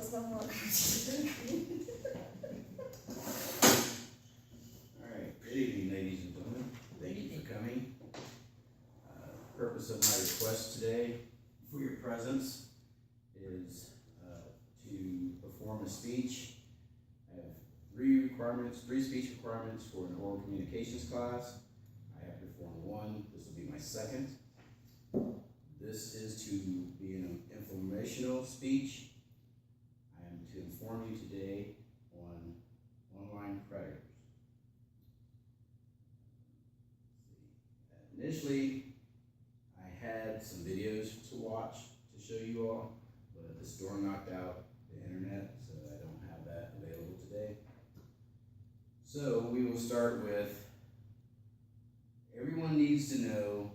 someone. Alright, good evening, ladies and gentlemen. Thank you for coming. Purpose of my request today for your presence is to perform a speech. I have three speech requirements for an oral communications class. I have performed one. This will be my second. This is to be an informational speech. I am to inform you today on online predators. Initially, I had some videos to watch to show you all, but the storm knocked out the internet, so I don't have that available today. So we will start with, everyone needs to know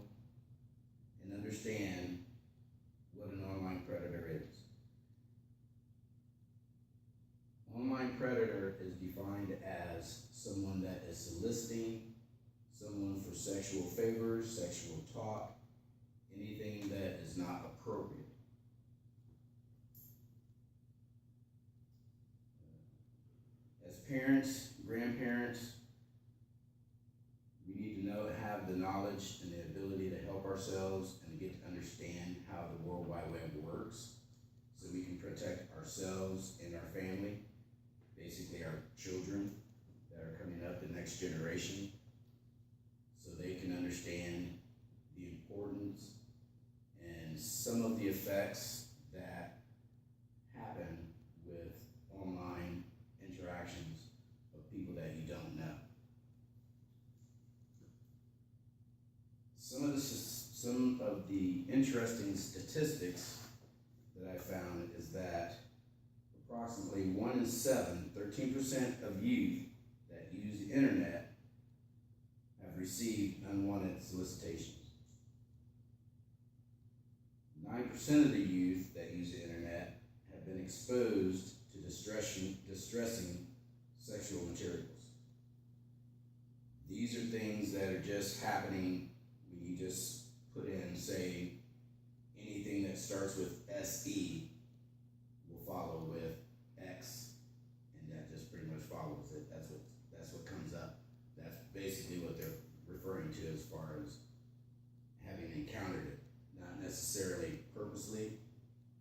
and understand what an online predator is. Online predator is defined as someone that is soliciting someone for sexual favors, sexual talk, anything that is not appropriate. As parents, grandparents, we need to have the knowledge and the ability to help ourselves and to get to understand how the World Wide Web works so we can protect ourselves and our family, basically our children that are coming up, the next generation, so they can understand the importance and some of the effects that happen with online interactions of people that you don't know. Some of the interesting statistics that I found is that approximately 1 in 7, 13% of youth that use the internet have received unwanted solicitations. 9% of the youth that use the internet have been exposed to distressing sexual materials. These are things that are just happening when you just put in, say, anything that starts with SE will follow with X, and that just pretty much follows it. That's what comes up. That's basically what they're referring to as far as having encountered it. Not necessarily purposely,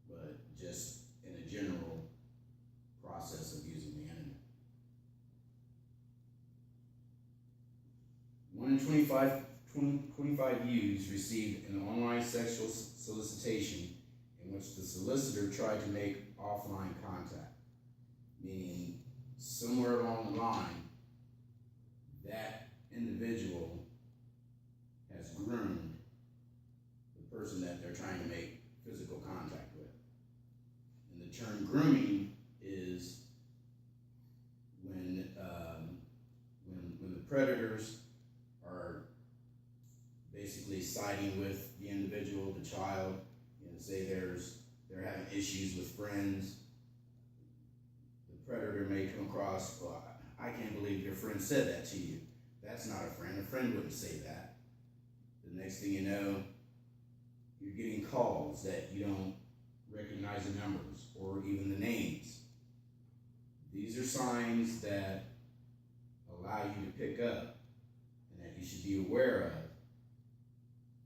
but just in a general process of using the internet. 1 in 25 youths received an online sexual solicitation in which the solicitor tried to make offline contact, meaning somewhere along the line, that individual has groomed the person that they're trying to make physical contact with. And the term grooming is when the predators are basically siding with the individual, the child, and say they're having issues with friends. The predator may come across, well, I can't believe your friend said that to you. That's not a friend. A friend wouldn't say that. The next thing you know, you're getting calls that you don't recognize the numbers or even the names. These are signs that allow you to pick up and that you should be aware of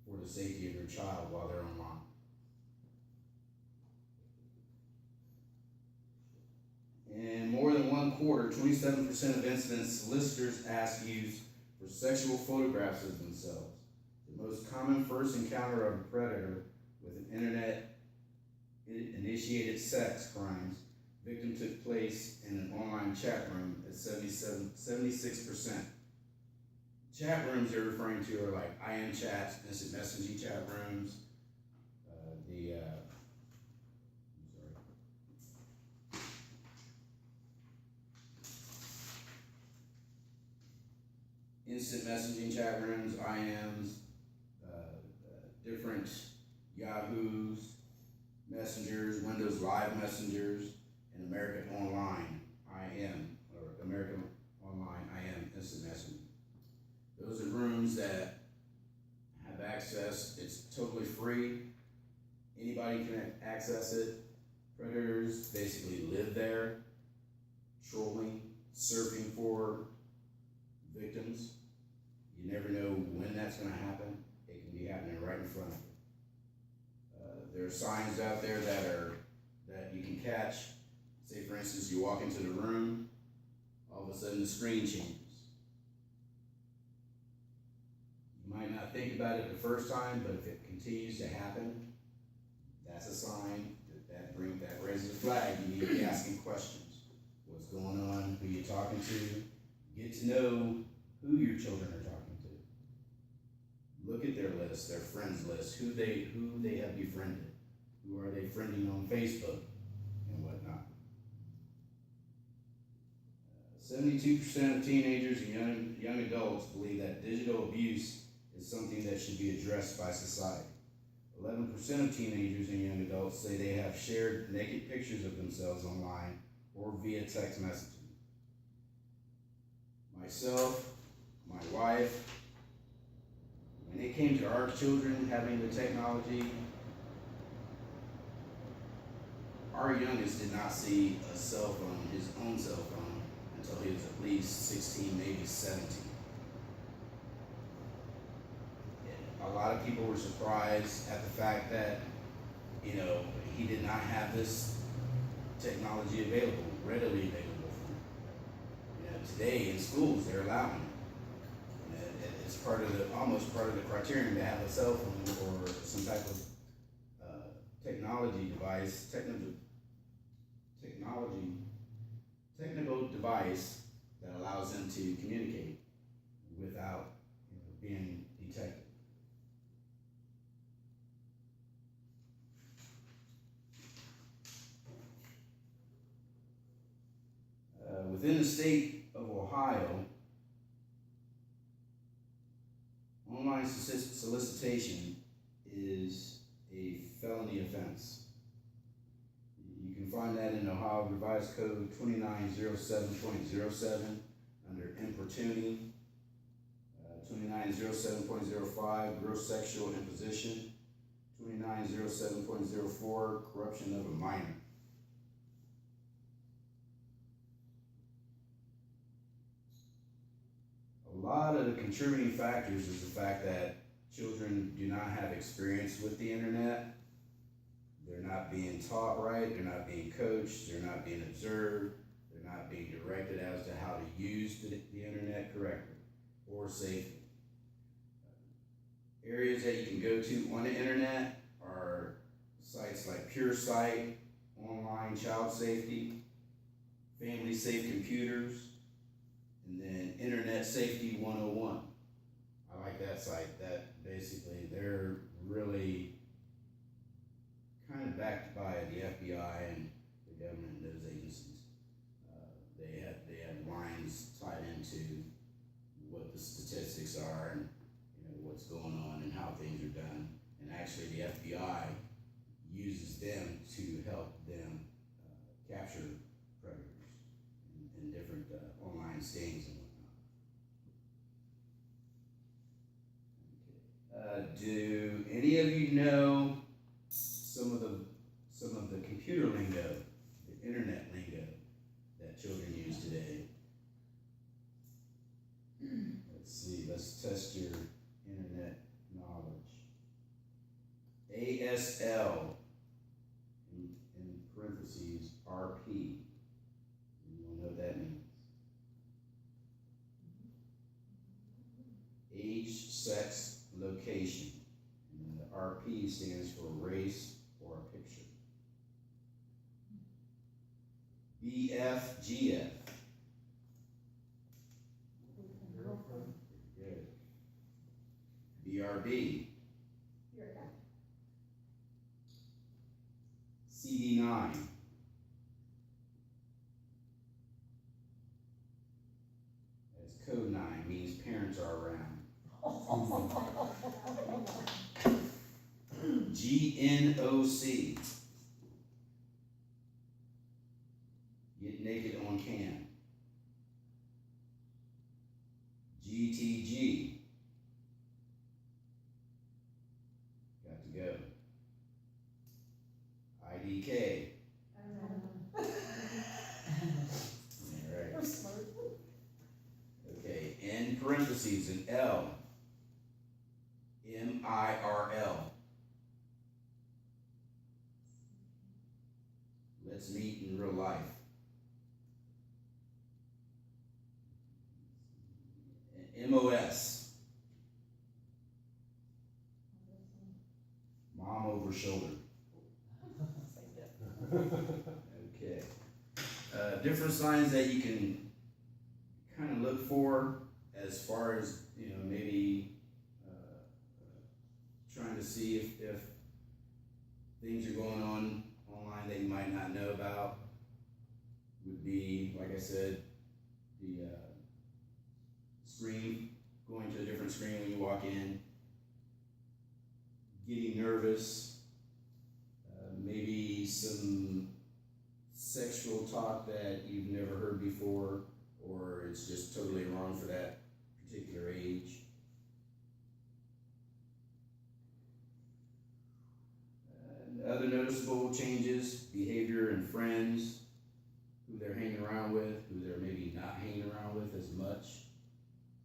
for the safety of your child while they're online. In more than one quarter, 27% of incidents, solicitors ask youths for sexual photographs of themselves. The most common first encounter of a predator with an internet-initiated sex crimes victim took place in an online chat room at 76%. Chat rooms they're referring to are like IM chats, instant messaging chat rooms, instant messaging chat rooms, IMs, different Yahoos, messengers, Windows Live messengers, and American Online IM, or American Online IM instant messaging. Those are rooms that have access. It's totally free. Anybody can access it. Predators basically live there, trolling, surfing for victims. You never know when that's going to happen. It can be happening right in front of you. There are signs out there that you can catch. Say, for instance, you walk into the room, all of a sudden the screen changes. You might not think about it the first time, but if it continues to happen, that's a sign that raises a flag. You need to be asking questions. What's going on? Who you're talking to? Get to know who your children are talking to. Look at their list, their friends list, who they have befriended, who are they friending on Facebook, and whatnot. 72% of teenagers and young adults believe that digital abuse is something that should be addressed by society. 11% of teenagers and young adults say they have shared naked pictures of themselves online or via text messaging. Myself, my wife, when it came to our children having the technology, our youngest did not see a cell phone, his own cell phone, until he was at least 16, maybe 17. A lot of people were surprised at the fact that, he did not have this technology readily available for him. Today in schools, they're allowing it. It's almost part of the criterion to have a cell phone or some type of technical device that allows them to communicate without being detected. Within the state of Ohio, online solicitation is a felony offense. You can find that in Ohio Revised Code 2907.07 under importuning, 2907.05 gross sexual imposition, 2907.04 corruption of a minor. A lot of the contributing factors is the fact that children do not have experience with the internet. They're not being taught right, they're not being coached, they're not being observed, they're not being directed as to how to use the internet correctly or safely. Areas that you can go to on the internet are sites like Pure Site, Online Child Safety, Family Safe Computers, and then Internet Safety 101. I like that site. That basically, they're really kind of backed by the FBI and the government and those agencies. They have lines tied into what the statistics are and what's going on and how things are done. And actually, the FBI uses them to help them capture predators in different online stings and whatnot. Do any of you know some of the computer lingo, the internet lingo that children use today? Let's see. Let's test your internet knowledge. ASL in parentheses RP. You will know what that means. Age, sex, location. And the RP stands for race or a picture. BFGF. Good. BRB. CD9. That's code 9, means parents are around. GNOC. Get naked on cam. GTG. Got to go. IDK. parentheses, an L. MIRL. Let's meet in real life. MOS. Mom over shoulder. Okay. Different signs that you can kind of look for as far as, maybe trying to see if things are going on online that you might not know about would be, like I said, the screen, going to a different screen when you walk in, getting nervous, maybe some sexual talk that you've never heard before, or it's just totally wrong for that particular age. Other noticeable changes: behavior in friends, who they're hanging around with, who they're maybe not hanging around with as much.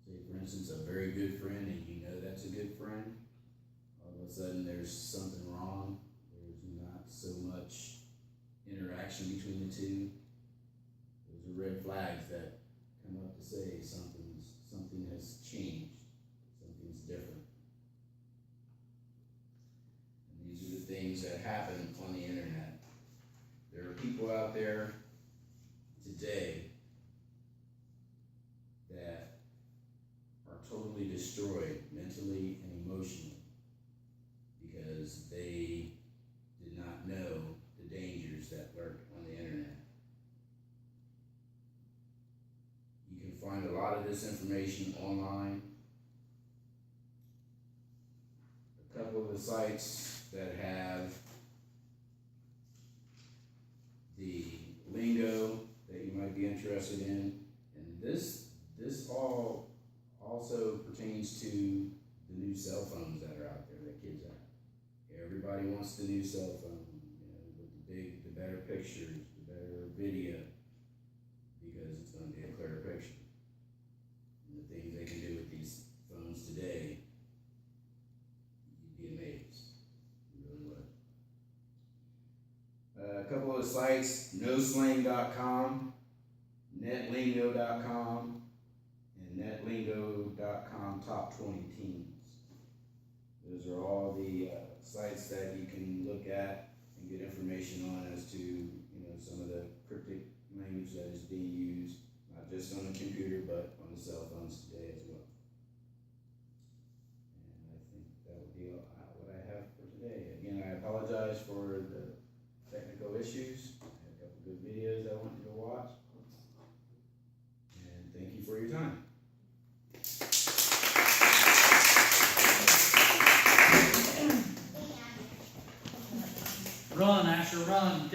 Say, for instance, a very good friend, and you know that's a good friend. All of a sudden, there's something wrong. There's not so much interaction between the two. Those are red flags that come up to say something has changed. Something's different. And these are the things that happen on the internet. There are people out there today that are totally destroyed mentally and emotionally because they did not know the dangers that lurk on the internet. You can find a lot of this information online. A couple of the sites that have the lingo that you might be interested in, and this all also pertains to the new cell phones that are out there that kids have. Everybody wants the new cell phone, with the better pictures, the better video, because it's going to be a clearer picture. And the things they can do with these phones today, you'd be amazed. You really would. A couple of sites: noslang.com, netlingo.com, and netlingo.com top 20 teens. Those are all the sites that you can look at and get information on as to some of the cryptic language that is being used, not just on the computer but on the cell phones today as well. And I think that would be what I have for today. Again, I apologize for the technical issues. I had a couple good videos I want you to watch. And thank you for your time. Run, Asher, run.